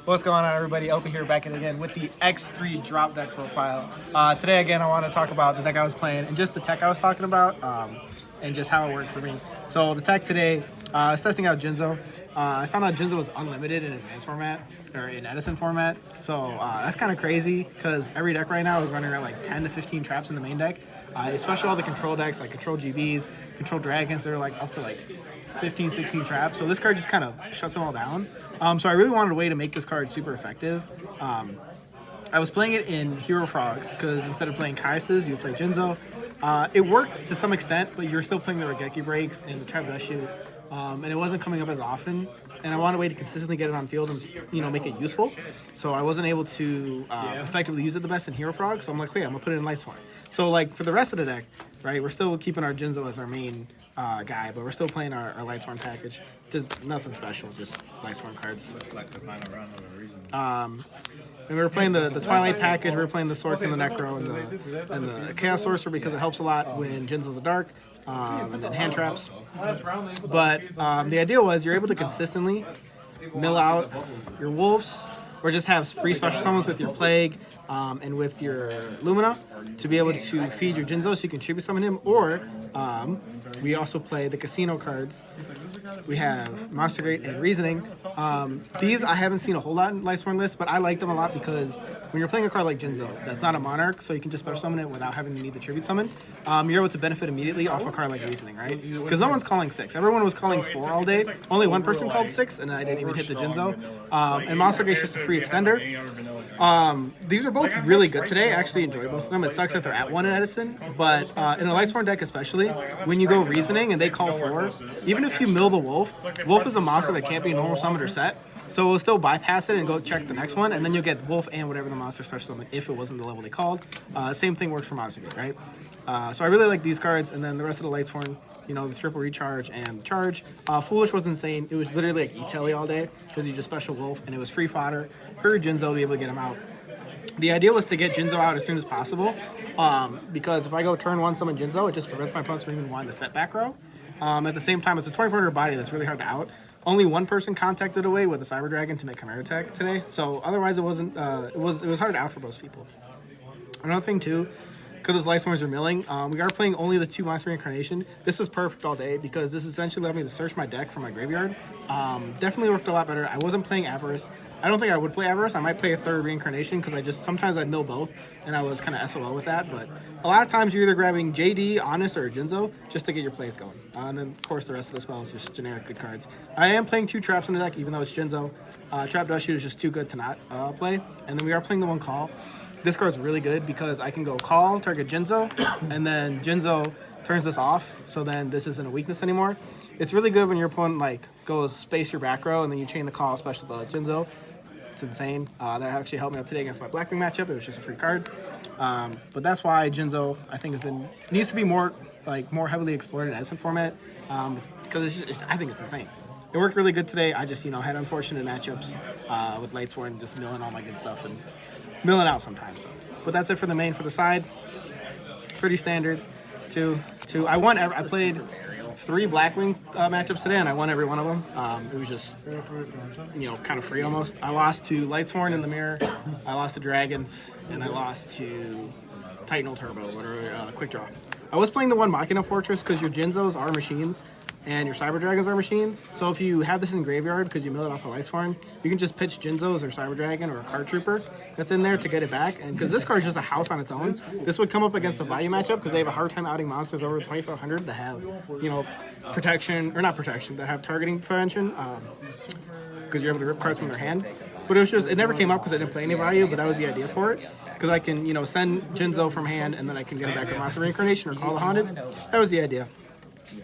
What's going on, everybody? Opie here, back in again with the X3 drop deck profile. Today, again, I want to talk about the deck I was playing and just the tech I was talking about, and just how it worked for me. So the tech today, I was testing out Jinzo. I found out Jinzo was unlimited in advanced format, or in Edison format. So that's kind of crazy because every deck right now is running around like 10 to 15 traps in the main deck. Especially all the control decks like Control GBs, Control Dragons, they're like up to like 15, 16 traps. So this card just kind of shuts them all down. So I really wanted a way to make this card super effective. I was playing it in Hero Frogs because instead of playing Kaises, you would play Jinzo. It worked to some extent, but you're still playing the Regeki breaks and the Trap Shoot, and it wasn't coming up as often. And I wanted a way to consistently get it on field and make it useful. So I wasn't able to effectively use it the best in Hero Frog. So I'm like, hey, I'm gonna put it in Lightsworn. So like for the rest of the deck, right, we're still keeping our Jinzo as our main guy, but we're still playing our Lightsworn package. Just nothing special, just Lightsworn cards. Looks like the final round of a reason. And we were playing the Twilight package, we were playing the Sork and the Necro and the Chaos Sorcerer because it helps a lot when Jinzo's a dark, and then hand traps. But the idea was you're able to consistently mill out your wolves or just have free special summons with your Plague and with your Lumina to be able to feed your Jinzo so you can tribute summon him, or we also play the casino cards. We have Monster Great and Reasoning. These I haven't seen a whole lot in Lightsworn lists, but I like them a lot because when you're playing a card like Jinzo, that's not a Monarch, so you can just special summon it without having to need the tribute summon. You're able to benefit immediately off a card like Reasoning, right? Because no one's calling 6. Everyone was calling 4 all day. Only one person called 6, and I didn't even hit the Jinzo. And Monster Gate's just a free extender. These are both really good today. I actually enjoy both of them. It sucks that they're at 1 in Edison, but in a Lightsworn deck especially, when you go Reasoning and they call 4, even if you mill the Wolf, Wolf is a monster that can't be normal summoned or set, so we'll still bypass it and go check the next one, and then you'll get Wolf and whatever the monster special summon if it wasn't the level they called. Same thing works for Monster Gate, right? So I really like these cards, and then the rest of the Lightsworn, the triple recharge and charge. Foolish was insane. It was literally like E-Telly all day because you just special Wolf, and it was free fodder for Jinzo to be able to get him out. The idea was to get Jinzo out as soon as possible, because if I go turn 1 summon Jinzo, it just prevents my opponents from even wanting to set back row. At the same time, it's a 2400 body that's really hard to out. Only one person contacted away with a Cyber Dragon to make Chimera Tech today, so otherwise it wasn't. It was hard to out for most people. Another thing too, because his Lightsworns are milling, we are playing only the 2 Monster Reincarnation. This was perfect all day because this essentially allowed me to search my deck for my graveyard. Definitely worked a lot better. I wasn't playing Avarice. I don't think I would play Avarice. I might play a 3rd Reincarnation because sometimes I'd mill both, and I was kind of SOL with that. But a lot of times you're either grabbing JD, Honest, or Jinzo just to get your plays going. And then, of course, the rest of the spells is just generic good cards. I am playing 2 traps in the deck, even though it's Jinzo. Trap Dust Shoot is just too good to not play. And then we are playing the 1 Call. This card's really good because I can go Call, target Jinzo, and then Jinzo turns this off, so then this isn't a weakness anymore. It's really good when your opponent goes space your back row, and then you chain the Call, especially the Jinzo. It's insane. That actually helped me out today against my Blackwing matchup. It was just a free card. But that's why Jinzo, I think, needs to be more heavily explored in Edison format, because I think it's insane. It worked really good today. I just had unfortunate matchups with Lightsworn just milling all my good stuff and milling out sometimes. So, but that's it for the main. For the side, pretty standard. Two. I played 3 Blackwing matchups today, and I won every one of them. It was just, kind of free almost. I lost to Lightsworn in the mirror, I lost to Dragons, and I lost to Titanal Turbo, or Quick Draw. I was playing the 1 Machina Fortress because your Jinzos are machines, and your Cyber Dragons are machines. So if you have this in graveyard because you mill it off a Lightsworn, you can just pitch Jinzos or Cyber Dragon or a Card Trooper that's in there to get it back. And because this card's just a house on its own, this would come up against the value matchup because they have a hard time outing monsters over 2500 that have, protection, or not protection, that have targeting prevention, because you're able to rip cards from their hand. But it never came up because I didn't play any value, but that was the idea for it. Because I can, send Jinzo from hand and then I can get it back to Monster Reincarnation or Call the Haunted. That was the idea.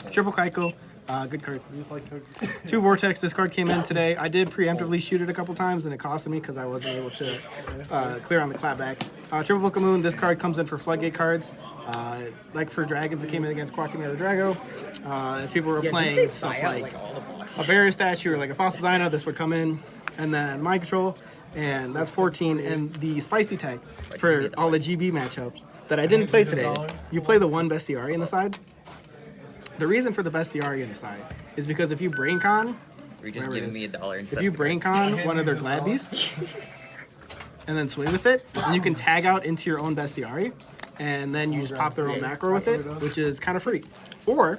Triple Kaiko. Good card. 2 Vortex. This card came in today. I did preemptively shoot it a couple times, and it costed me because I wasn't able to clear on the clapback. Triple Book of Moon. This card comes in for Floodgate cards. Like for Dragons, it came in against Quackimera the Drago. If people were playing stuff like a Barrier Statue or like a Fossil Dino, this would come in. And then Mind Control, and that's 14. And the Spicy Tech for all the GB matchups that I didn't play today, you play the 1 Bestiary in the side. The reason for the Bestiary in the side is because if you Brain Con, You're just whatever it giving is. me $1 instead. If you brain con one of their Glad Beasts and then swing with it, and you can tag out into your own bestiary, and then you just pop their own macro with it, which is kind of free. Or,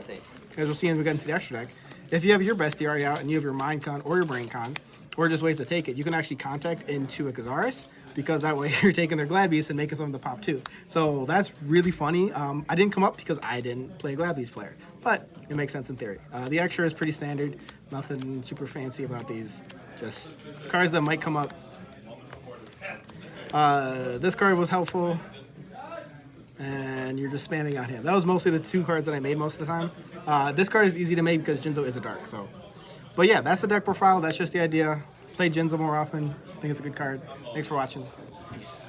as we'll see when we get into the extra deck, if you have your bestiary out and you have your mind con or your brain con, or just ways to take it, you can actually contact into a Kazaris, because that way you're taking their Glad Beast and making something to pop too. So that's really funny. I didn't come up because I didn't play a Glad Beast player, but it makes sense in theory. The extra is pretty standard. Nothing super fancy about these. Just cards that might come up. This card was helpful. And you're just spamming out him. That was mostly the 2 cards that I made most of the time. This card is easy to make because Jinzo is a dark. So, but yeah, that's the deck profile. That's just the idea. Play Jinzo more often. I think it's a good card. Thanks for watching. Peace.